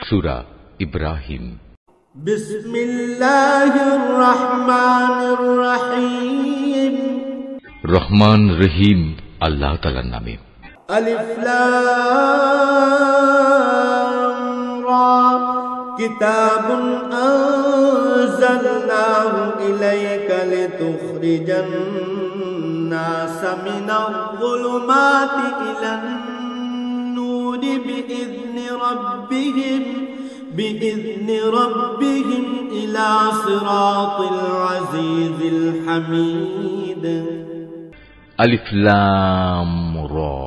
সূরা ইব্রাহিম। বিসমিল্লাহির রহমানির রহিম। রহমান রহিম আল্লাহ তাআলার নামে। আলিফ লাম রা কিতাবুন আনজালনাহু ইলাইকা লিতুখরিজান নাসা মিনাল যুলুমাতি ইলান নূরি বিইذনি রাব্বিহিম ইলা সিরাতিল আজিজিল হামিদ। আলিফ লাম রা।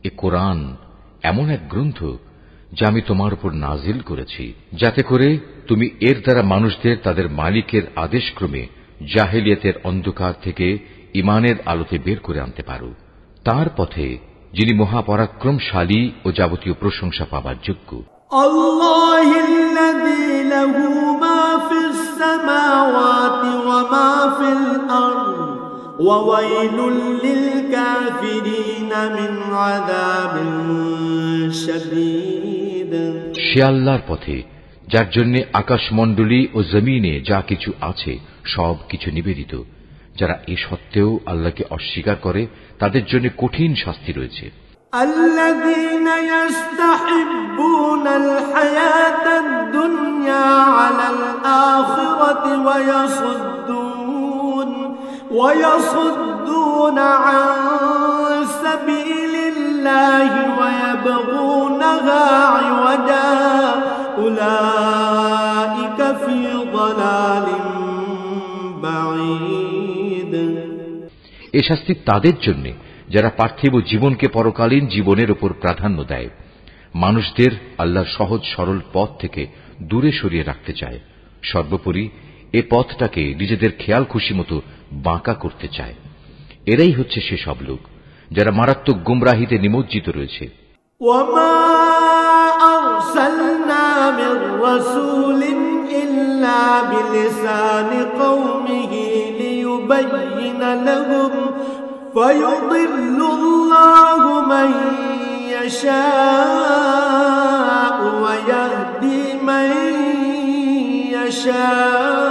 এ কোরআন এমন এক গ্রন্থ যা আমি তোমার উপর নাজিল করেছি, যাতে করে তুমি এর দ্বারা মানুষদের তাদের মালিকের আদেশক্রমে জাহেলিয়াতের অন্ধকার থেকে ঈমানের আলোতে বের করে আনতে পারো, তার পথে যিনি মহাপরাক্রমশালী ও যাবতীয় প্রশংসা পাবার যোগ্য। আল্লাহিল্লাযী লাহু মা ফিস সামাওয়াতি ওয়া মা ফিল আরদ ওয়া ওয়াইলুল লিল কাফিরিনা মিন আযাবিন শাদীদ। সে আল্লাহর পথে যার জন্য আকাশমণ্ডলী ও জমিনে যা কিছু আছে সব কিছু নিবেদিত। যারা এ সত্ত্বেও আল্লাহকে অস্বীকার করে তাদের জন্য কঠিন শাস্তি রয়েছে। আল্লাযীনা ইস্তাহিব্বুনাল হায়াতাদ দুনিয়া আলাল আখিরাতি ওয়া ইয়াসুদ্দুনা আন সাবিলিল্লাহি ওয়া ইয়াবগুনাহা ইওয়াজা উলাইকা ফি দালালিন বাঈদ। এ শাস্তি তাদের জন্য যারা পার্থিব জীবনকে পরকালীন জীবনের উপর প্রাধান্য দেয়, মানুষদের আল্লাহর সহজ সরল পথ থেকে দূরে সরিয়ে রাখতে চায়, সর্বোপরি এ পথটাকে নিজেদের খেয়াল খুশি মতো বাঁকা করতে চায়। এরাই হচ্ছে সেসব লোক যারা মারাত্মক গুমরাহিতে নিমজ্জিত রয়েছে। ওয়ামা আরসালনা মির রাসূলিন ইল্লা বিলিসানি কওমিহি লিয়ুবায়্যিনা লাহুম ফায়ুদিল্লুল্লাহু মান ইয়াশা'উ ওয়া ইয়াহদি মান ইয়াশা'উ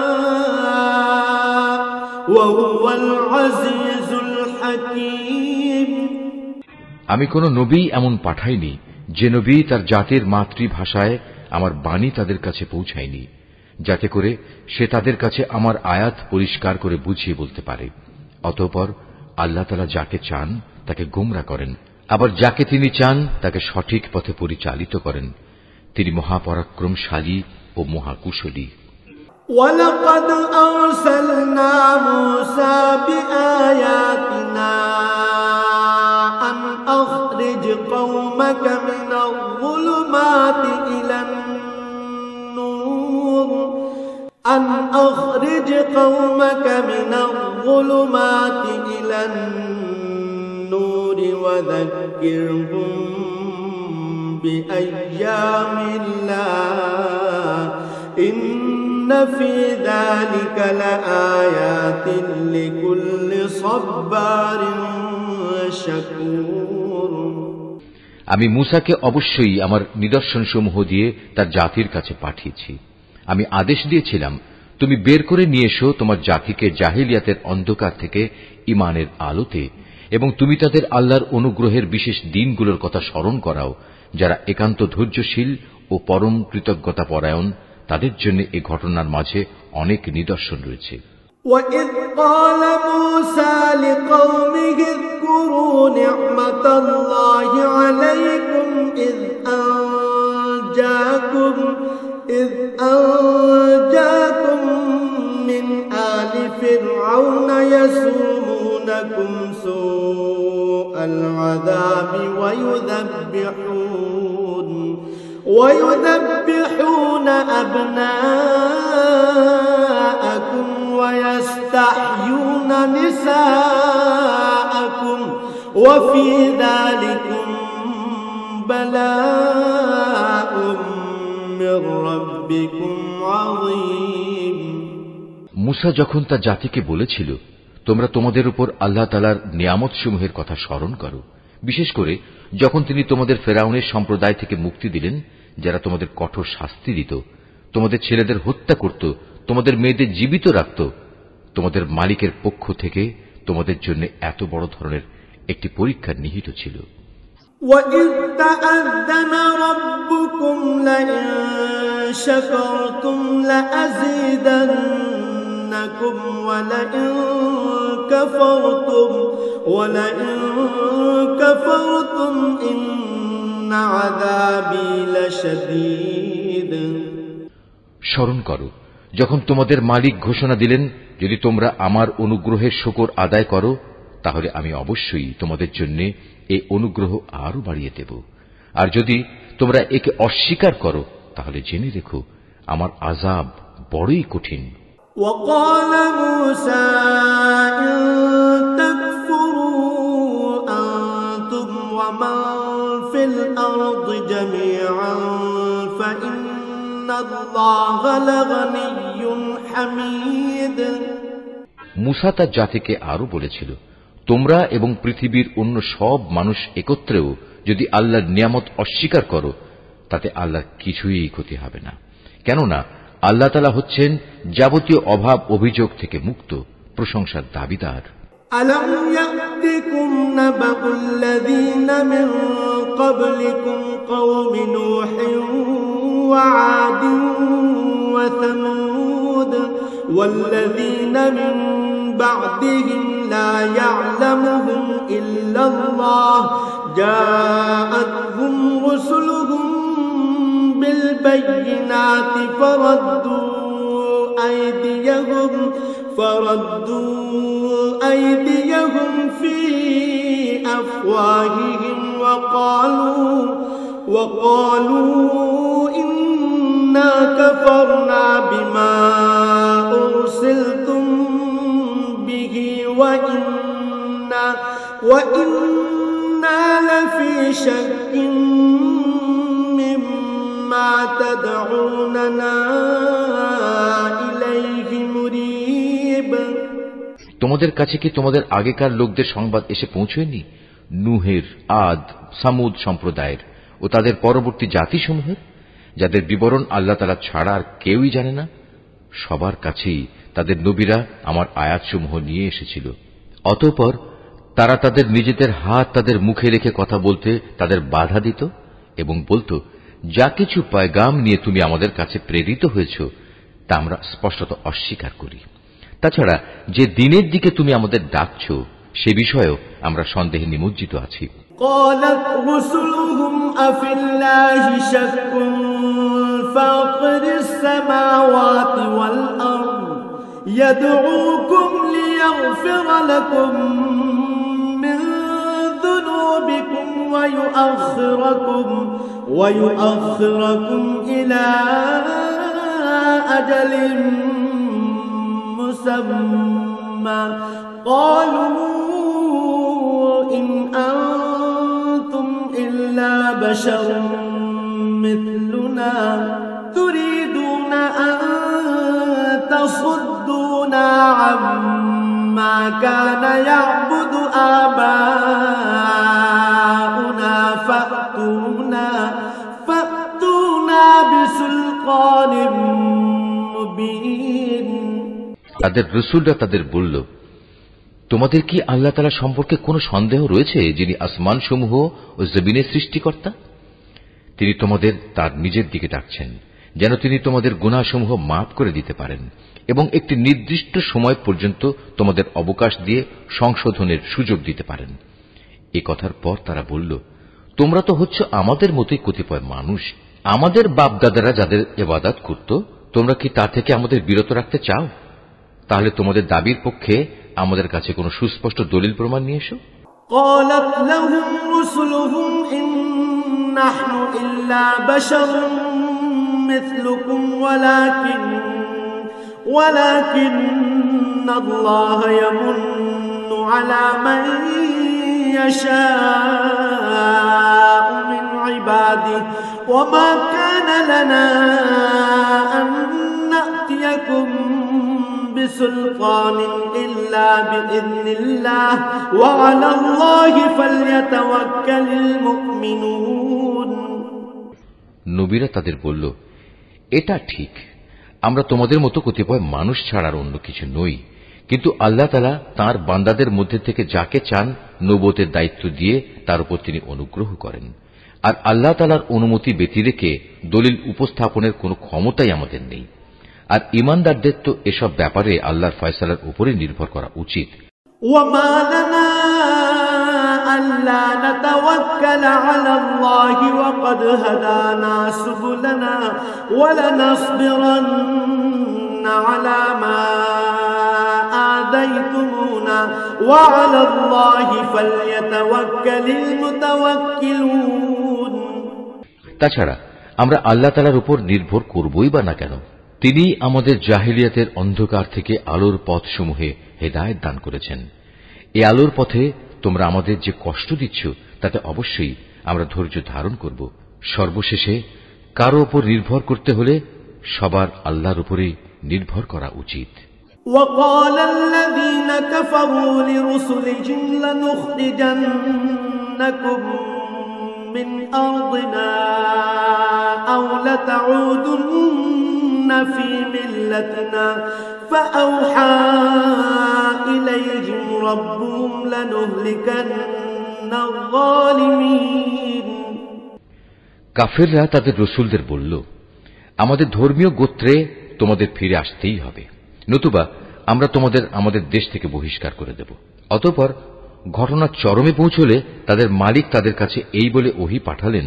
ওয়া হুয়াল আজিজুল হাকীম। আমি কোন নবী এমন পাঠাইনি যে নবী তার জাতির মাতৃভাষায় আমার বাণী তাদের কাছে পৌঁছায়নি, যাতে করে সে তাদের কাছে আমার আয়াত পরিষ্কার করে বুঝিয়ে বলতে পারে। অতঃপর আল্লাহ তাআলা যাকে চান তাকে গোমরা করেন, আবার যাকে তিনি চান তাকে সঠিক পথে পরিচালিত করেন। তিনি মহাপরাক্রমশালী ও মহাকুশলী। ওয়ালাকাদ আরসালনা মূসা বিআয়াতিনা আন আখরিজ কওমাকা মিনাল যুলুমাতি ইলান নূর أن أخرج قومك من الظلمات إلى النور وذكرهم بأيام الله إن في ذلك لآيات لكل صبار شكور। আমি মূসাকে অবশ্যই আমার নিদর্শনসমূহ দিয়ে তার জাতির কাছে পাঠিয়েছি। আমি আদেশ দিয়েছিলাম, তুমি বের করে নিয়ে এসো তোমার জাতিকে জাহেলিয়াতের অন্ধকার থেকে ঈমানের আলোতে, এবং তুমি তাদের আল্লাহর অনুগ্রহের বিশেষ দিনগুলোর কথা স্মরণ করাও। যারা একান্ত ধৈর্যশীল ও পরম কৃতজ্ঞতা পরায়ণ, তাদের জন্য এ ঘটনার মাঝে অনেক নিদর্শন রয়েছে। وَإِذْ قَالَ مُوسَى لِقَوْمِهِ اذْكُرُوا نِعْمَةَ اللَّهِ عَلَيْكُمْ إِذْ أنجاكم من آل فرعون يسومونكم سوء العذاب ويذبحون أبناءكم ويستحيون نساءكم وفي ذلكم بلاء من ربكم عظيم। মূসা যখন তার জাতিকে বলেছিল, তোমরা তোমাদের উপর আল্লাহ তাআলার নিয়ামত সমূহের কথা স্মরণ করো, বিশেষ করে যখন তিনি তোমাদের ফেরাউনের সম্প্রদায় থেকে মুক্তি দিলেন, যারা তোমাদের কঠোর শাস্তি দিত, তোমাদের ছেলেদের হত্যা করত, তোমাদের মেয়েদের জীবিত রাখত, তোমাদের মালিকের পক্ষ থেকে তোমাদের জন্য এত বড় ধরনের একটি পরীক্ষা নিহিত ছিল। وَإِذْ تَأَذَّنَ رَبُّكُمْ لَئِن شَكَرْتُمْ لَأَزِيدَنَّكُمْ وَلَئِن كَفَرْتُمْ إِنَّ عَذَابِي لَشَدِيدٌ। স্মরণ করো যখন তোমাদের মালিক ঘোষণা দিলেন, যদি তোমরা আমার অনুগ্রহের শুকর আদায় করো তাহলে আমি অবশ্যই তোমাদের জন্য এই অনুগ্রহ আরো বাড়িয়ে দেব, আর যদি তোমরা একে অস্বীকার করো তাহলে জেনে রেখো আমার আযাব বড়ই কঠিন। وقال موسى إن تكفروا أنتم ومن في الأرض جميعا فإن الله لغني حميد। মুসা তার জাতিকে আরো বলেছিল, তোমরা এবং পৃথিবীর অন্য সব মানুষ একত্রেও যদি আল্লাহর নিয়ামত অস্বীকার করো তাতে আল্লাহর কিছুই ক্ষতি হবে না, কেননা আল্লাহ তাআলা হচ্ছেন যাবতীয় অভাব অভিযোগ থেকে মুক্ত, প্রশংসার দাবিদার। ألم يأتكم نبأ الذين من قبلكم قوم نوح وعاد وثمود والذين من بعدهم لا يعلمهم إلا الله جاءتهم رسلهم بالبينات فردوا أيديهم في أفواههم وقالوا إنا كفرنا بما أرسلتم به وإنا لفي شك مما تدعوننا إليه مريب। তোমাদের কাছে কি তোমাদের আগেকার লোকদের সংবাদ এসে পৌঁছয়নি? নূহের, আদ, সামুদ সম্প্রদায়ের ও তাদের পরবর্তী জাতিসমূহের, যাদের বিবরণ আল্লাহ তাআলা ছাড়া আর কেউই জানে না। সবার কাছেই তাদের নবীরা আমার আয়াতসমূহ নিয়ে এসেছিল। অতঃপর তারা তাদের নিজেদের হাত তাদের মুখে রেখে কথা বলতে তাদের বাধা দিত এবং বলতো, যা কিছু পয়গাম নিয়ে তুমি আমাদের কাছে প্রেরিত হয়েছ তা আমরা স্পষ্টত অস্বীকার করি। তাছাড়া যে দিনের দিকে তুমি আমাদের ডাকছ সে বিষয়েও আমরা সন্দেহে নিমজ্জিত আছি। قالت رسلهم أفي الله شك فاطر السماوات والأرض يدعوكم ليغفر لكم من ذنوبكم ويؤخركم إلى أجل مسمى قالوا إن أنتم إلا بشر مثلنا تريدون أن تصدونا عما كان يعبد آباؤنا فأتونا بسلطان مبين। তাদের রাসূলরা তাদের বলল, তোমাদের কি আল্লাহ তাআলা সম্পর্কে কোনো সন্দেহ রয়েছে, যিনি আসমান সমূহ ও জমিনের সৃষ্টিকর্তা? তিনি তোমাদের তার নিজের দিকে ডাকছেন যেন তিনি তোমাদের গুনাহসমূহ মাফ করে দিতে পারেন এবং একটি নির্দিষ্ট সময় পর্যন্ত তোমাদের অবকাশ দিয়ে সংশোধনের সুযোগ দিতে পারেন। এই কথার পর তারা বলল, তোমরা তো হচ্ছ আমাদের মতোই কতিপয় মানুষ। আমাদের বাপদাদারা যাদের ইবাদত করত তোমরা কি তা থেকে আমাদের বিরত রাখতে চাও? তাহলে তোমাদের দাবির পক্ষে আমাদের কাছে কোনো সুস্পষ্ট দলিল প্রমাণ নিয়ে এসো। قالت لهم رسلهم إن نحن إلا بشر مثلكم ولكن الله يمن على من يشاء من عباده وما كان لنا أن نأتيكم بسلطان إلا بإذن الله وعلى الله فليتوكل المؤمنون নবীরা তাদের বলল, এটা ঠিক, আমরা তোমাদের মতো কতিপয় মানুষ ছাড়ার অন্য কিছু নই, কিন্তু আল্লাহ তাআলা তাঁর বান্দাদের মধ্যে থেকে যাকে চান নবুয়তের দায়িত্ব দিয়ে তার উপর তিনি অনুগ্রহ করেন। আর আল্লাহ তাআলার অনুমতি ব্যতিরেকে দলিল উপস্থাপনের কোনো ক্ষমতাই আমাদের নেই। আর ঈমানদারদের তো এসব ব্যাপারে আল্লাহর ফয়সালার উপরে নির্ভর করা উচিত। وما لنا ألا نتوكل على الله وقد هدانا سبلنا ولنصبرن على ما آذيتمونا وعلى الله فليتوكل المتوكلون তাছাড়া আমরা আল্লাহ তাআলার উপর নির্ভর করবই বা না কেন? তিনি আমাদের জাহিলিয়াতের অন্ধকার থেকে আলোর পথসমূহে হেদায়েত দান করেছেন। এই আলোর পথে তোমরা আমাদের যে কষ্ট দিচ্ছ তাতে অবশ্যই আমরা ধৈর্য ধারণ করব। সর্বশেষে কারো উপর নির্ভর করতে হলে সবার আল্লাহর উপরেই নির্ভর করা উচিত। وقال الذين كفروا لرسلهم لنخرجنكم من أرضنا أو لتعودن في ملتنا فأوحى إليهم ربهم لنهلكن الظالمين কাফেররা তাদের রসুলদের বলল, আমাদের ধর্মীয় গোত্রে তোমাদের ফিরে আসতেই হবে, নতুবা আমরা তোমাদের আমাদের দেশ থেকে বহিষ্কার করে দেব। অতঃপর ঘটনা চরমে পৌঁছলে তাদের মালিক তাদের কাছে এই বলে ওহী পাঠালেন,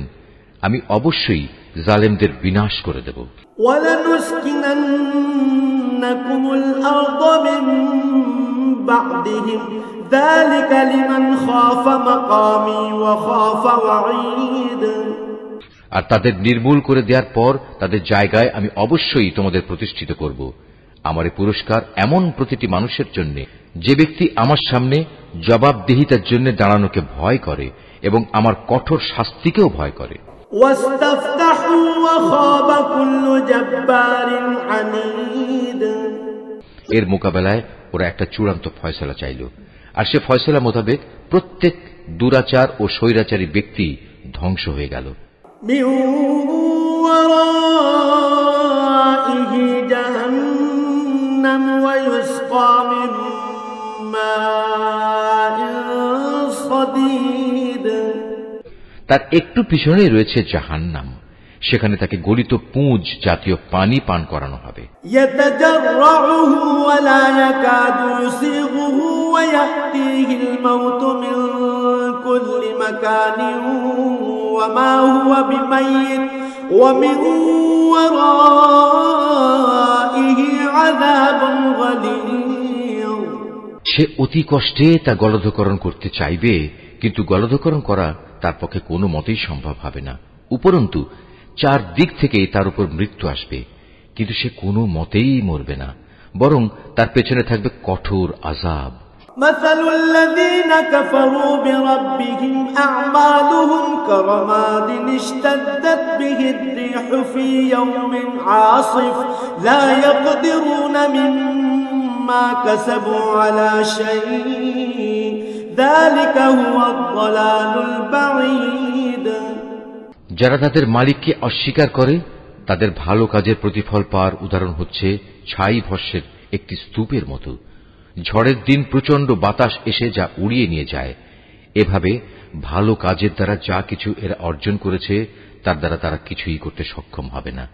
আমি অবশ্যই জালেমদের বিনাশ করে দেব। وَلَنُسْكِنَنَّكُمُ الْأَرْضَ مِنْ بَعْدِهِمْ ذَلِكَ لِمَنْ خَافَ مَقَامِي وَخَافَ وَعِيدِ আর তাদের নির্মূল করে দেওয়ার পর তাদের জায়গায় আমি অবশ্যই তোমাদের প্রতিষ্ঠিত করব। আমার এই পুরস্কার এমন প্রতিটি মানুষের জন্য যে ব্যক্তি আমার সামনে জবাবদিহিতার জন্য দাঁড়ানোকে ভয় করে এবং আমার কঠোর শাস্তিকেও ভয় করে। এর মোকাবেলায় ওরা একটা চূড়ান্ত ফয়সালা চাইল, আর সে ফয়সালা মোতাবেক প্রত্যেক দুরাচার ও স্বৈরাচারী ব্যক্তি ধ্বংস হয়ে গেল। তার একটু পিছনেই রয়েছে জাহান্নাম, সেখানে তাকে গলিত পুঁজ জাতীয় পানি পান করানো হবে। সে অতি কষ্টে তা গলধকরণ করতে চাইবে, কিন্তু গলধকরণ করা তার পক্ষে কোনো মতেই সম্ভব হবে না। উপরন্তু চারদিক থেকে তার উপর মৃত্যু আসবে, কিন্তু সে কোনো মতেই মরবে না, বরং তার পেছনে থাকবে কঠোর আযাব। مثل الذين كفروا بربهم أعمالهم كرماد اشتدت به الريح في يوم عاصف لا يقدرون مما كسبوا على شيء ذلك هو الضلال البعيد যারা তাদের মালিককে অস্বীকার করে তাদের ভালো কাজের প্রতিফল পাওয়ার উদাহরণ হচ্ছে ছাই ভস্মের একটি স্তূপের মতো। ঝড়ের দিন প্রচন্ড বাতাস এসে যা উড়িয়ে নিয়ে যায়। এভাবে ভালো কাজের দ্বারা যা কিছু এরা অর্জন করেছে তার দ্বারা তারা কিছুই করতে সক্ষম হবে না,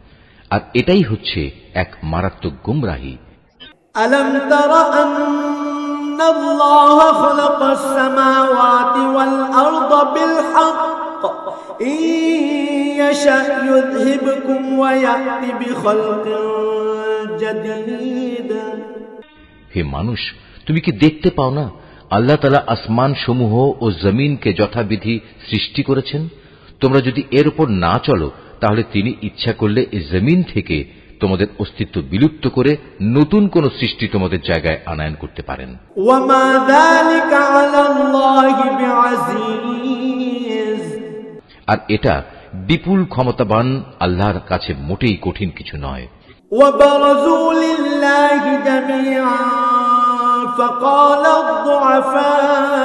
আর এটাই হচ্ছে এক মারাত্মক গুমরাহি। আলম তারা আন্নাল্লাহ খালাকাস সামাওয়াতি ওয়াল আরদা বিল হক ইন ইয়াশা ইউযহিবকুম ওয়া ইয়াতি বিখালকিন জাদীদ। হে মানুষ, তুমি কি দেখতে পাও না আল্লাহ তাআলা আসমান সমূহ ও জমিনকে যথাবিধি সৃষ্টি করেছেন? তোমরা যদি এর উপর না চলো তাহলে তিনি ইচ্ছা করলে এই জমিন থেকে তোমাদের অস্তিত্ব বিলুপ্ত করে নতুন কোন সৃষ্টি তোমাদের জায়গায় আনয়ন করতে পারেন। ওয়ামা যালিকা আলাল্লাহি বিআযীজ, আর এটা বিপুল ক্ষমতাবান আল্লাহর কাছে মোটেই কঠিন কিছু নয়। وبرزوا لله جميعا فقال الضعفاء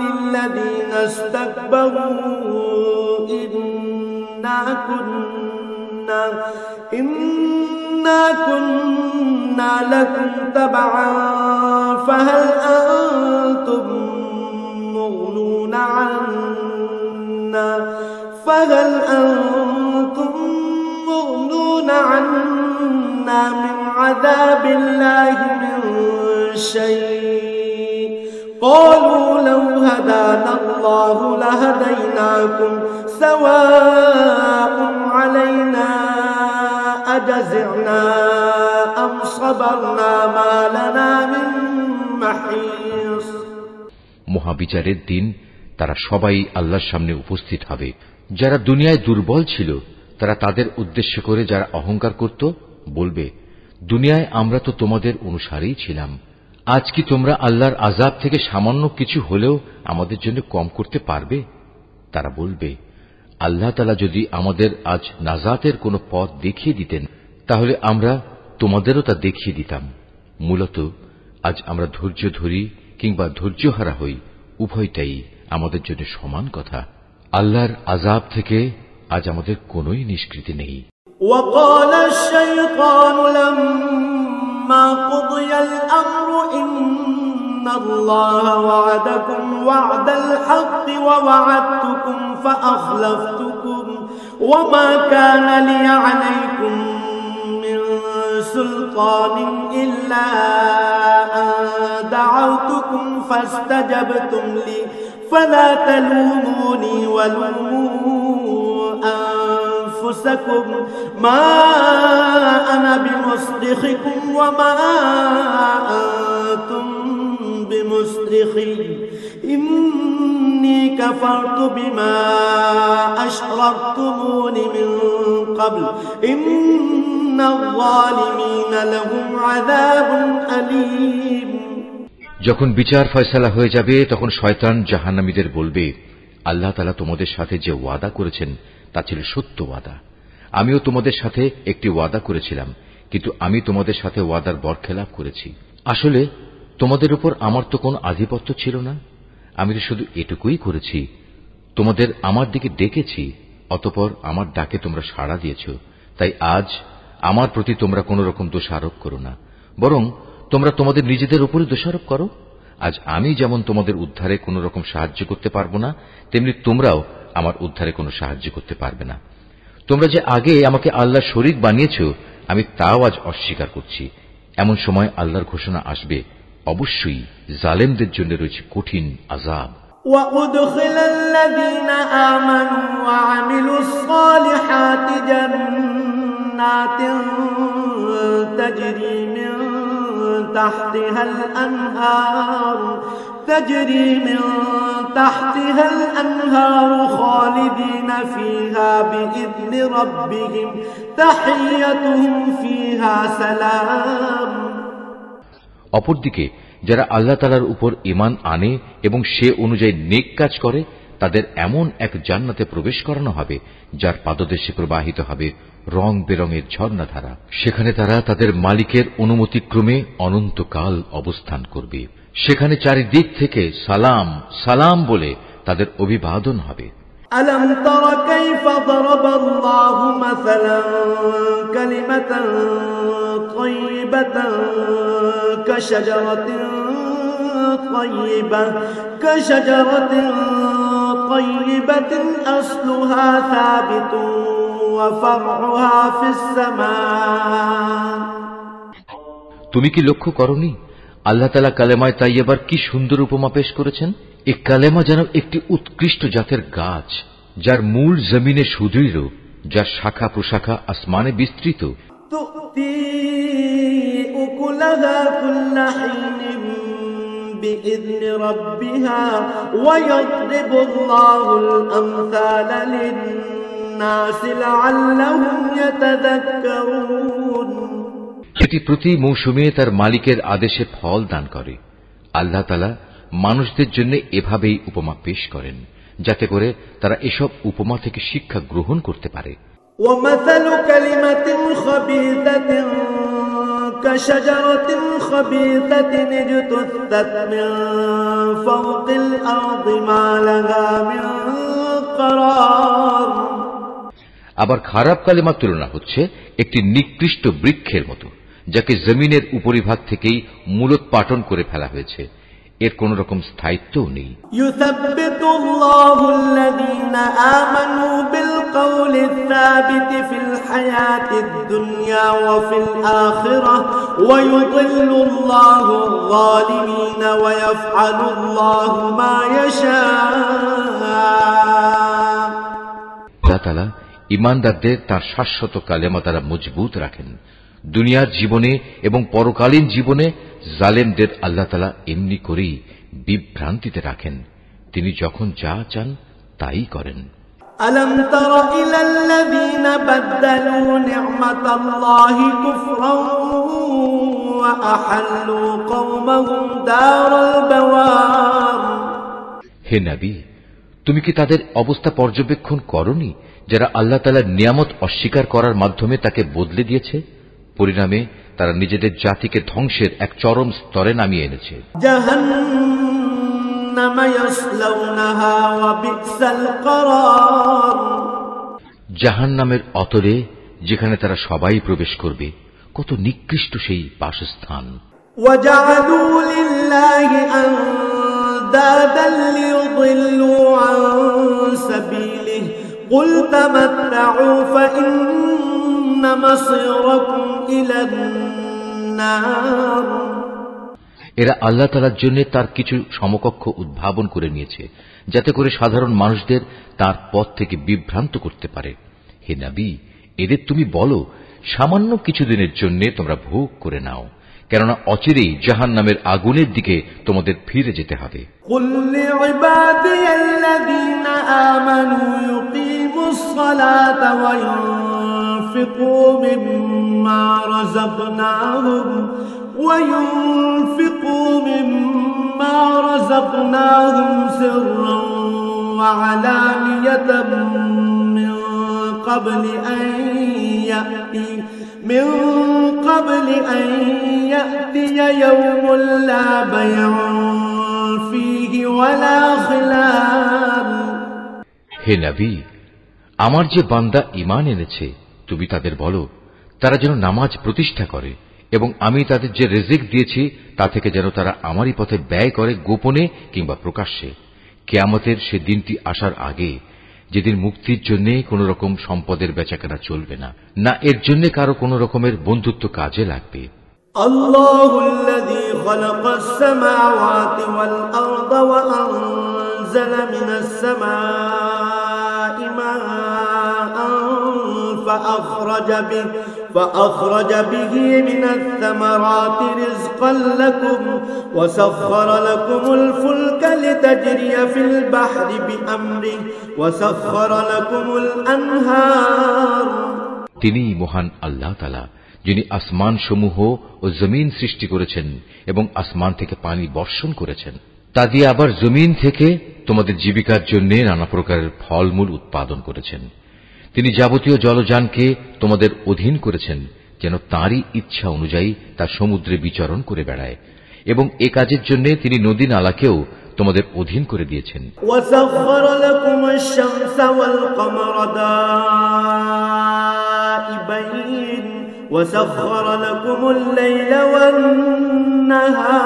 للذين استكبروا إنا كنا لكم تبعا فهل أنتم مغنون عنا من عذاب الله من شيء قالوا لو هدانا الله لهديناكم سواء علينا أجزعنا أم صبرنا ما لنا من محيص। মহাবিচারের দিন তারা সবাই আল্লাহর সামনে উপস্থিত হবে। যারা দুনিয়ায় দুর্বল ছিল তারা তাদের উদ্দেশ্য করে যারা অহংকার করত বলবে, দুনিয়ায় আমরা তো তোমাদের অনুসারীই ছিলাম, আজ কি তোমরা আল্লাহর আযাব থেকে সামান্য কিছু হলেও আমাদের জন্য কম করতে পারবে? তারা বলবে, আল্লাহ তাআলা যদি আমাদের আজ নাজাতের কোনো পথ দেখিয়ে দিতেন তাহলে আমরা তোমাদেরও তা দেখিয়ে দিতাম। মূলত আজ আমরা ধৈর্য ধরি কিংবা ধৈর্যহারা হই, উভয়টাই আমাদের জন্য সমান কথা। আল্লাহর আযাব থেকে আজ আমাদের কোনোই নিষ্কৃতি নেই। وقال الشيطان لما قضي الأمر إن الله وعدكم وعد الحق ووعدتكم فأخلفتكم وما كان لي عليكم من سلطان إلا أن دعوتكم فاستجبتم لي فلا تلوموني ولوموا أنفسكم ما أنا بمصرخكم وما أنتم بمصرخي إني كفرت بما أشركتمون من قبل إن الظالمين لهم عذاب أليم। যখন বিচার ফয়সালা হয়ে যাবে তখন শয়তান জাহান্নামীদের বলবে, আল্লাহ তাআলা তোমাদের সাথে যে ওয়াদা করেছেন তা ছিল সত্য ওয়াদা। আমিও তোমাদের সাথে একটি ওয়াদা করেছিলাম, কিন্তু আমি তোমাদের সাথে ওয়াদার বরখেলাপ করেছি। আসলে তোমাদের উপর আমার তো কোনো আধিপত্য ছিল না, আমি তো শুধু এটুকুই করেছি, তোমাদের আমার দিকে ডেকেছি, অতঃপর আমার ডাকে তোমরা সাড়া দিয়েছ। তাই আজ আমার প্রতি তোমরা কোন রকম দোষারোপ করো না, বরং তোমরা তোমাদের নিজেদের উপরে দোষারোপ করো। আজ আমি যেমন তোমাদের উদ্ধারে কোন রকম সাহায্য করতে পারবো না, তেমনি তোমরাও আমার উদ্ধারে কোনো সাহায্য করতে পারবে না। তোমরা যে আগে আমাকে আল্লাহ শরীক বানিয়েছ আমি তাও আজ অস্বীকার করছি। এমন সময় আল্লাহর ঘোষণা আসবে, অবশ্যই জালেমদের জন্য রয়েছে কঠিন আযাব। وأدخل الذين آمنوا وعملوا الصالحات جنات تجري من تحتها الأنهار خالدين فيها بإذن ربهم تحيتهم فيها سلام। অপরদিকে যারা আল্লাহ তাআলার উপর ঈমান আনে এবং সে অনুযায়ী নেক কাজ করে তাদের এমন এক জান্নাতে প্রবেশ করানো হবে যার পাদদেশে প্রবাহিত হবে রং বেরঙের ঝর্ণাধারা। সেখানে তারা তাদের মালিকের অনুমতিক্রমে অনন্তকাল অবস্থান করবে। সেখানে চারিদিক থেকে সালাম সালাম বলে তাদের অভিবাদন হবে। ألم تر كيف ضرب الله مثلا كلمة طيبة كشجرة طيبة أصلها ثابت وفرعها في السماء। তুমি কি লক্ষ্য করনি আল্লাহ তাআলা কালেমায়ে তাইয়্যিবার কি সুন্দর উপমা পেশ করেছেন? এই কালেমা যেন একটি উৎকৃষ্ট জাতের গাছ, যার মূল জমিনে সুদৃঢ়, যার শাখা প্রশাখা আসমানে বিস্তৃত। তুতি উকুলাহা কুল্লা হিনিন বিইذن রাব্বিহা ওয়া ইয়াদরিবুল্লাহুল আমসালা লিন-নাসি লাআল্লাহুম ইয়াতাযাক্কারুন। এটি প্রতি মৌসুমে তার মালিকের আদেশে ফল দান করে। আল্লাহ তাআলা মানুষদের জন্য এভাবেই উপমা পেশ করেন যাতে করে তারা এসব উপমা থেকে শিক্ষা গ্রহণ করতে পারে। ومثل كلمة خبيثة كشجرة خبيثة اجتثت من فوق الأرض ما لها من قرار। আবার খারাপ কালেমার তুলনা হচ্ছে একটি নিকৃষ্ট বৃক্ষের মতো, যাকে জমিনের উপরিভাগ থেকেই মূলোৎপাটন করে ফেলা হয়েছে, এর কোন রকম স্থায়িত্বও নেই। ইউসাব্বিতুল্লাহু আল্লাযীনা আমানু বিল কওলিস সাবিতি ফিল হায়াতিদ দুনিয়া ওয়া ফিল আখিরাহ ওয়া ইউযিল্লুল্লাহু আয-যালিমিনা ওয়া ইয়াফআলুল্লাহু মা ইয়াশা। আল্লাহ তাআলা ঈমানদারদের তার শাশ্বত কালেমা দ্বারা মজবুত রাখেন। দুনিয়ার জীবনে এবং পরকালীন জীবনে জালেমদের আল্লাহ তাআলা এমনি করেই বিভ্রান্তিতে রাখেন। তিনি যখন যা চান তাই করেন। আলম তারা ইলাল্লাযীনা বাদদালু নি'মাতাল্লাহি কুফরান ওয়া আহাল্লু কওমাহুম দারাল বাওয়ার। হে নবী, তুমি কি তাদের অবস্থা পর্যবেক্ষণ করনি, যারা আল্লাহ তাআলার নিয়ামত অস্বীকার করার মাধ্যমে তাকে বদলে দিয়েছে? পরিণামে তারা নিজেদের জাতিকে ধ্বংসের এক চরম স্তরে নামিয়ে এনেছে। জাহান্নাম ইয়াসলাউনাহা ওয়া বিসাল করার। জাহান্নামের অতলে যেখানে তারা সবাই প্রবেশ করবে, কত নিকৃষ্ট সেই বাসস্থান। ওয়াজআলু লিল্লাহি আনদাদান লিয়ুদিল্লু আন সাবিলিহি কুল তামাত্তাউ ফাইন্না মাসীরাকুম ইলান নার। এরা আল্লাহ তাআলার জন্য তার কিছু সমকক্ষ উদ্ভাবন করে নিয়েছে, যাতে করে সাধারণ মানুষদের তার পথ থেকে বিভ্রান্ত করতে পারে। হে নবী, এদের তুমি বলো, সামান্য কিছুদিনের জন্য তোমরা ভোগ করে নাও, কেননা অচিরেই জাহান্নামের আগুনের দিকে তোমাদের ফিরে যেতে হবে। কুল লিইবাদিয়াল্লাযীনা আমানু ইউকিমুস সালাতা ওয়া ইউনফিকু মিম্মা রাযাকনাহুম সিররান ওয়া আলানিয়াতাম মিন ক্বাবলি আন ইয়াতিয়া ইয়াওমুন লা বাইউন ফীহি ওয়ালা খিলাল। হে নবী, আমার যে বান্দা ঈমান এনেছে, তুমি তাদের বলো তারা যেন নামাজ প্রতিষ্ঠা করে, এবং আমি তাদের যে রিজিক দিয়েছি তা থেকে যেন তারা আমারই পথে ব্যয় করে, গোপনে কিংবা প্রকাশ্যে। কিয়ামতের সে দিনটি আসার আগে, যেদিন মুক্তির জন্য কোন রকম সম্পদের বেচাকেনা চলবে না, না এর জন্য কারো কোন রকমের বন্ধুত্ব কাজে লাগবে। আল্লাহুল্লাযী খালাকাস সামাওয়াতি ওয়াল আরদা ওয়া আনজালা মিনাস সামাই মাআন فأخرج به من الثمرات رزقا لكم وسخر لكم الفلك لتجري في البحر بأمره وسخر لكم الأنهار। তিনি মহান আল্লাহ তাআলা, যিনি আসমান সমূহ ও জমিন সৃষ্টি করেছেন এবং আসমান থেকে পানি বর্ষণ করেছেন, তা দিয়ে আবার জমিন থেকে তোমাদের জীবিকার জন্য নানা প্রকারের ফলমূল উৎপাদন করেছেন। তিনি যাবতীয় জলযানকে তোমাদের অধীন করেছেন, যেন তাঁরই ইচ্ছা অনুযায়ী তা সমুদ্রে বিচরণ করে বেড়ায়, এবং এ কাজের জন্য তিনি নদী নালাকেও তোমাদের অধীন করে দিয়েছেন। وَسَخَّرَ لَكُمُ الشَّمْسَ وَالْقَمَرَ دَائِبَيْنِ وَسَخَّرَ لَكُمُ اللَّيْلَ وَالنَّهَارَ।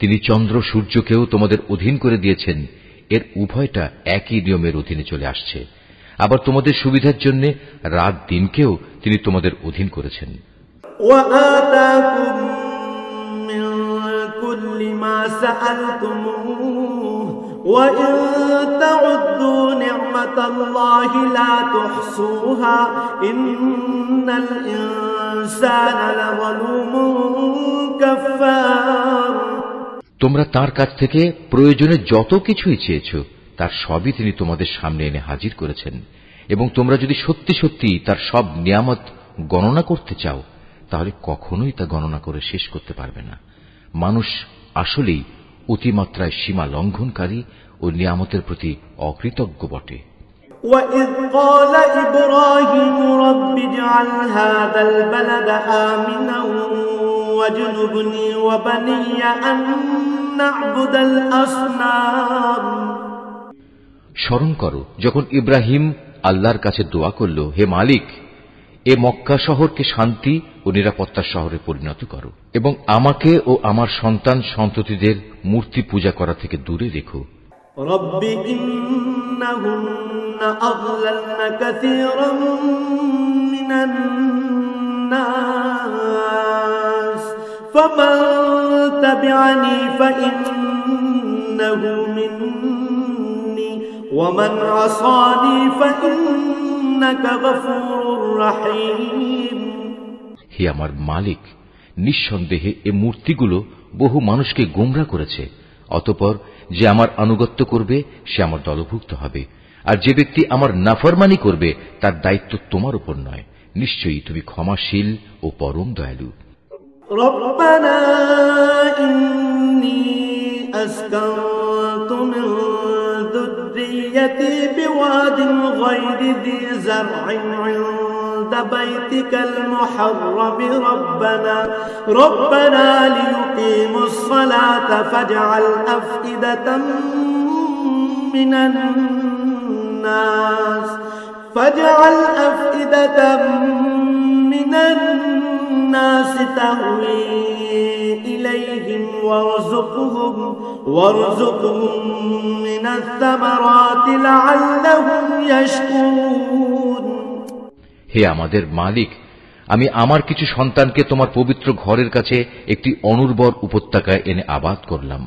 তিনি চন্দ্র সূর্যকেও তোমাদের অধীন করে দিয়েছেন। এর উভয়টা একই নিয়মের অধীনে চলে আসছে। আবার তোমাদের সুবিধার জন্য রাত দিনকেও তিনি তোমাদের অধীন করেছেন। وَآتَاكُم مِّن كُلِّ مَا سَأَلْتُمُوهُ وَإِن تَعُدُّوا نِعْمَةَ اللَّهِ لَا تُحْصُوهَا إِنَّ الْإِنسَانَ لَظَلُومٌ كَفَّارٌ। তোমরা তার কাছ থেকে প্রয়োজনে যত কিছুই চেয়েছ, তার সবই তিনি তোমাদের সামনে এনে হাজির করেছেন, এবং তোমরা যদি সত্যি সত্যি তার সব নিয়ামত গণনা করতে চাও, তাহলে কখনোই তা গণনা করে শেষ করতে পারবে না। মানুষ আসলেই অতিমাত্রায় সীমা লঙ্ঘনকারী ও নিয়ামতের প্রতি অকৃতজ্ঞ বটে। وإذ قال إبراهيم رب اجعل هذا البلد آمنا واجنبني وبني أن نعبد الأصنام। স্মরণ করো যখন ইব্রাহিম আল্লাহর কাছে দোয়া করল, হে মালিক, এ মক্কা শহরকে শান্তি ও নিরাপত্তার শহরে পরিণত করো এবং আমাকে ও আমার সন্তান সন্ততিদের মূর্তি পূজা করা থেকে দূরে রেখো। রব্বি ইন্নাহুন্না আযলালনা কাসীরাম মিনান নাস ফামান তাবিআনি ফাইন্নাহু মিন্নি ওয়া মান আসানি ফাইন্নাকা গফুরুর রহিম। হে আমার মালিক, নিঃসন্দেহে এ মূর্তিগুলো বহু মানুষকে গোমরা করেছে। অতঃপর যে আমার আনুগত্য করবে সে আমার দলভুক্ত হবে, আর যে ব্যক্তি আমার নাফরমানি করবে তার দায়িত্ব তোমার উপর নয়। নিশ্চয়ই তুমি ক্ষমাশীল ও পরম দয়ালু। রব্বানা ইন্নী আসকানতু মিন যুররিয়্যাতি বিওয়াদিন গায়রি যী যার'ইন عند بيتك المحرم ربنا ليقيموا الصلاة فاجعل أفئدة من الناس تهوي إليهم وارزقهم من الثمرات لعلهم يشكرون। হে আমাদের মালিক, আমি আমার কিছু সন্তানকে তোমার পবিত্র ঘরের কাছে একটি অনুর্বর উপত্যকায় এনে আবাদ করলাম,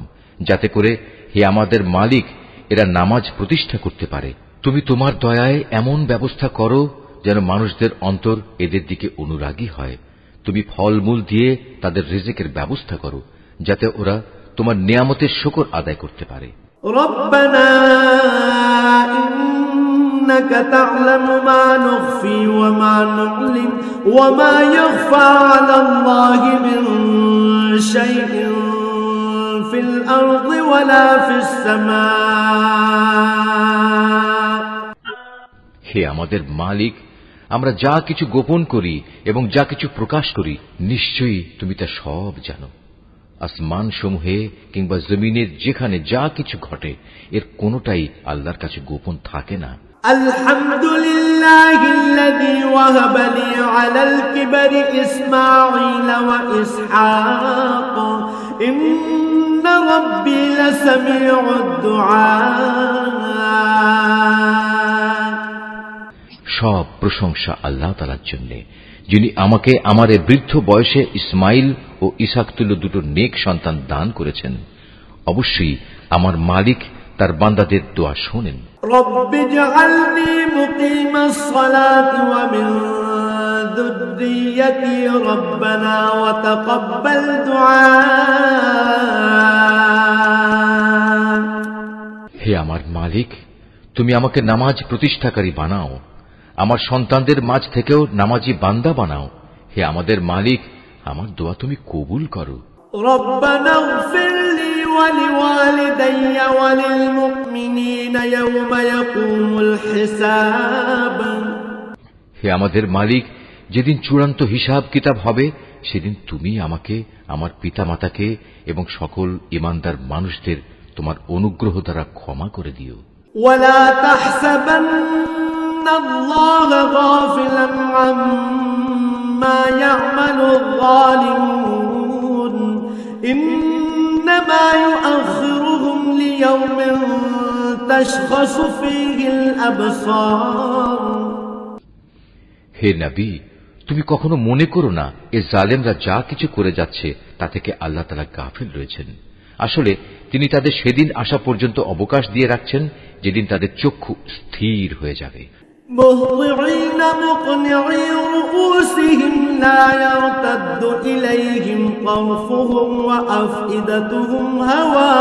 যাতে করে হে আমাদের মালিক এরা নামাজ প্রতিষ্ঠা করতে পারে। তুমি তোমার দয়ায় এমন ব্যবস্থা করো যেন মানুষদের অন্তর এদের দিকে অনুরাগী হয়। তুমি ফলমূল দিয়ে তাদের রিজিকের ব্যবস্থা করো, যাতে ওরা তোমার নিয়ামতের শুকর আদায় করতে পারে। রব্বানা إنك تعلم ما نخفي وما نعلن وما يخفى على الله من شيء في الأرض ولا في السماء। হে আমাদের মালিক, আমরা যা কিছু গোপন করি এবং যা কিছু প্রকাশ করি নিশ্চয়ই তুমি তা সব জানো। আসমান সমূহে কিংবা জমিনের যেখানে যা কিছু ঘটে এর কোনোটাই আল্লাহর কাছে গোপন থাকে না। আলহামদুলিল্লাহিল্লাযী ওয়াহাবা লি আলাল কিবরি ইসমাঈল ওয়া ইসহাক ইন্না রাব্বী লাসামিউদ দুআ। সব প্রশংসা আল্লাহ তাআলার জন্য, যিনি আমাকে আমার এই বৃদ্ধ বয়সে ইসমাইল ও ইসহাক তুল্য দুটো নেক সন্তান দান করেছেন। অবশ্যই আমার মালিক তার বান্দাদের দোয়া শোনেন। রব্বি জাআলনি মুকিমাস সালাতি ওয়া মিন যুররিয়্যাতি রব্বানা ওয়া তাকাব্বাল দুআ। হে আমার মালিক, তুমি আমাকে নামাজ প্রতিষ্ঠাকারী বানাও, আমার সন্তানদের মাঝ থেকেও নামাজি বান্দা বানাও। হে আমাদের মালিক, আমার দোয়া তুমি কবুল করো। রব্বানা ইগফির লি ওয়া লিওয়ালিদাইয়া ওয়া লিল মুমিনিনা ইয়াওমা ইয়াকুমুল হিসাব। হে আমাদের মালিক, যেদিন চূড়ান্ত হিসাব কিতাব হবে সেদিন তুমি আমাকে, আমার পিতামাতাকে এবং সকল ঈমানদার মানুষদের তোমার অনুগ্রহ দ্বারা ক্ষমা করে দিও। ওয়ালা তাহসাবান্না আল্লাহ গাফিলান আম্মা ইয়া'মালুয যালিমুন ইন্নামা ইউআখিরুহুম লিয়াওমিন তাশখাসু ফীহিল আবসার। হে নবী, তুমি কখনো মনে করো না এ জালেমরা যা কিছু করে যাচ্ছে তা থেকে আল্লাহ তাআলা গাফিল রয়েছেন। আসলে তিনি তাদের সেদিন আসা পর্যন্ত অবকাশ দিয়ে রাখছেন যেদিন তাদের চক্ষু স্থির হয়ে যাবে। মুহতিঈনা মুকনিঈ রুউসিহিম লা ইয়ারতাদ্দু ইলাইহিম তারফুহুম ওয়া আফইদাতুহুম হাওয়া।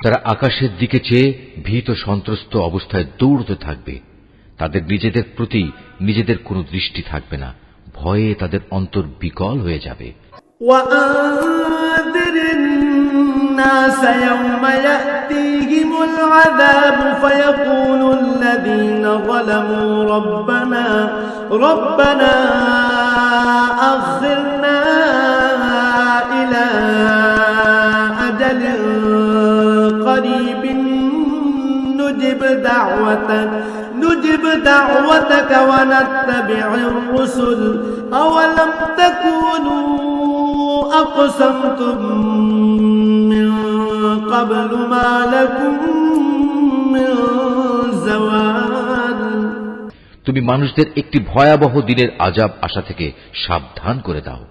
তারা আকাশের দিকে চেয়ে ভীত সন্ত্রস্ত অবস্থায় দৌড়তে থাকবে। তাদের নিজেদের প্রতি নিজেদের কোনো দৃষ্টি থাকবে না, ভয়ে তাদের অন্তর বিকল হয়ে যাবে। وأنذر الناس يوم يأتيهم العذاب فيقول الذين ظلموا ربنا أخرنا إلى أجل قريب نجب دعوتك ونتبع الرسل أولم تكونوا أقسمتم من قبل ما لكم من زوال। তুমি মানুষদের একটি ভয়াবহ দিনের আযাব আসা থেকে সাবধান করে দাও।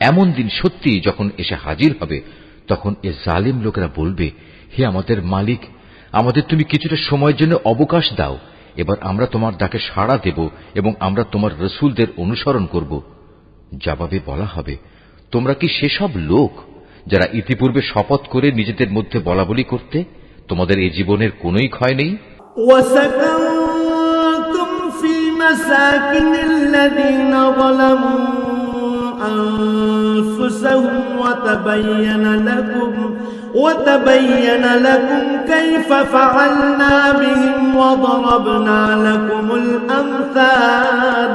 এমন দিন সত্যি যখন এসে হাজির হবে, তখন এ জালিম লোকেরা বলবে, হে আমাদের মালিক, আমাদের তুমি কিছুটা সময়ের জন্য অবকাশ দাও, এবার আমরা তোমার ডাকে সাড়া দেব এবং আমরা তোমার রসুলদের অনুসরণ করব। জবাবে বলা হবে, তোমরা কি সেসব লোক যারা ইতিপূর্বে শপথ করে নিজেদের মধ্যে বলাবলি করতে, তোমাদের এই জীবনের কোনোই ক্ষয় নেই? وتبين لكم كيف فعلنا بهم وضربنا لكم الأمثال।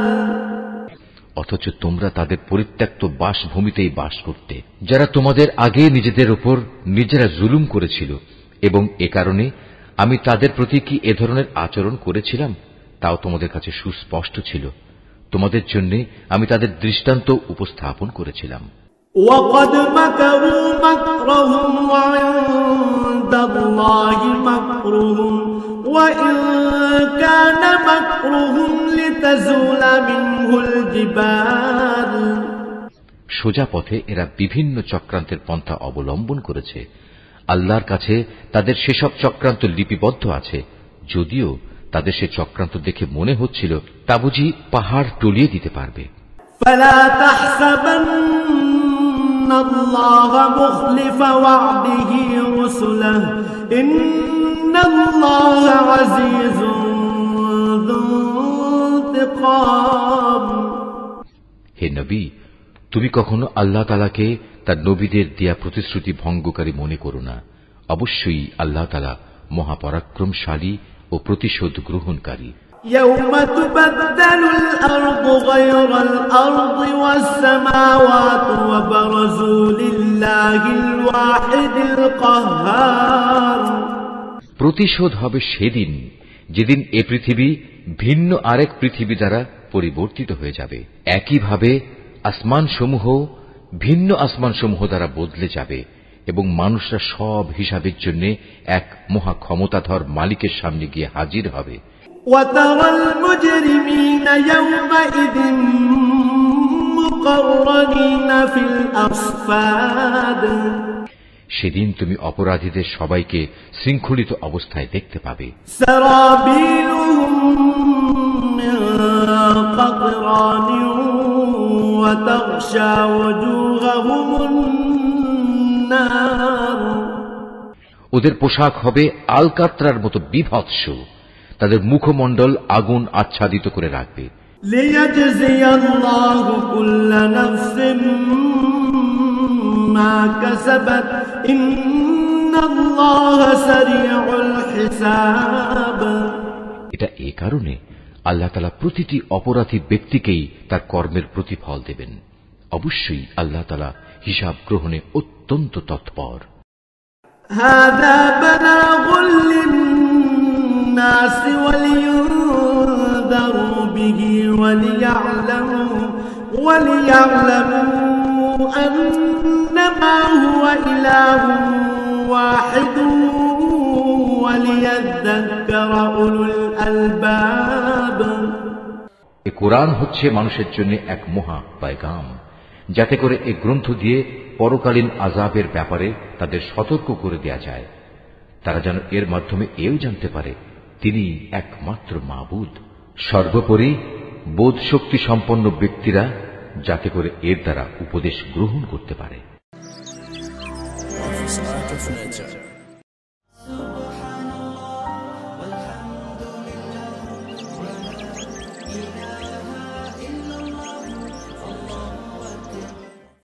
অথচ তোমরা তাদের পরিত্যক্ত বাসভূমিতেই বাস করতে, যারা তোমাদের আগে নিজেদের উপর নিজেরা জুলুম করেছিল, এবং এ কারণে আমি তাদের প্রতি কি এ ধরনের আচরণ করেছিলাম তাও তোমাদের কাছে সুস্পষ্ট ছিল। তোমাদের জন্য আমি তাদের দৃষ্টান্ত উপস্থাপন করেছিলাম। وقد مكروا مكرهم وعند الله مكرهم وإن كان مكرهم لتزول منه الجبال। সোজা পথে এরা বিভিন্ন চক্রান্তের পন্থা অবলম্বন করেছে। আল্লাহর কাছে তাদের সেসব চক্রান্ত লিপিবদ্ধ আছে, যদিও তাদের সে চক্রান্ত দেখে মনে হচ্ছিল তা বুঝি পাহাড় টলিয়ে দিতে পারবে। فلا تحسبن الله مخلف وعده رسله إن الله عزيز ذو انتقام। হে নবী, তুমি কখনো আল্লাহ তাআলাকে তার নবীদের দেয়া প্রতিশ্রুতি ভঙ্গকারী মনে করো না। অবশ্যই আল্লাহ তাআলা মহাপরাক্রমশালী ও প্রতিশোধ গ্রহণকারী। يوم تبدل الأرض غير الأرض والسماوات وبرزوا لله الواحد القهار। প্রতিশোধ হবে সেদিন যেদিন এ পৃথিবী ভিন্ন আরেক পৃথিবী দ্বারা পরিবর্তিত হয়ে যাবে। একইভাবে আসমানসমূহ ভিন্ন আসমানসমূহ দ্বারা বদলে যাবে এবং মানুষরা সব হিসাবের জন্য এক মহা ক্ষমতাধর মালিকের সামনে গিয়ে হাজির হবে। وترى المجرمين يومئذ مقرنين في الأصفاد। সেদিন তুমি অপরাধীদের সবাইকে শৃঙ্খলিত অবস্থায় দেখতে পাবে। سرابيلهم من قطران وتغشى وجوههم النار। ওদের পোশাক হবে আলকাত্রার মতো বিভৎস, তাদের মুখমণ্ডল আগুন আচ্ছাদিত করে রাখবে। ليجزي الله كل نفس ما كسبت إن الله سريع الحساب। এটা এই কারণে আল্লাহ তাআলা প্রতিটি অপরাধী ব্যক্তিকেই তার কর্মের প্রতিফল দেবেন। অবশ্যই আল্লাহ তাআলা হিসাব গ্রহণে অত্যন্ত তৎপর। هذا بلاغ للناس ولينذروا به وليعلموا أنما هو إله واحد وليذكر أولو الألباب। এ কোরআন হচ্ছে মানুষের জন্য এক মহা পয়গাম, যাতে করে এই গ্রন্থ দিয়ে পরকালীন আযাবের ব্যাপারে তাদের সতর্ক করে দেয়া যায়। তারা যেন এর মাধ্যমে এও জানতে পারে তিনি একমাত্র মাবুদ। সর্বোপরি বোধ শক্তি সম্পন্ন ব্যক্তিরা যাতে করে এর দ্বারা উপদেশ গ্রহণ করতে পারে।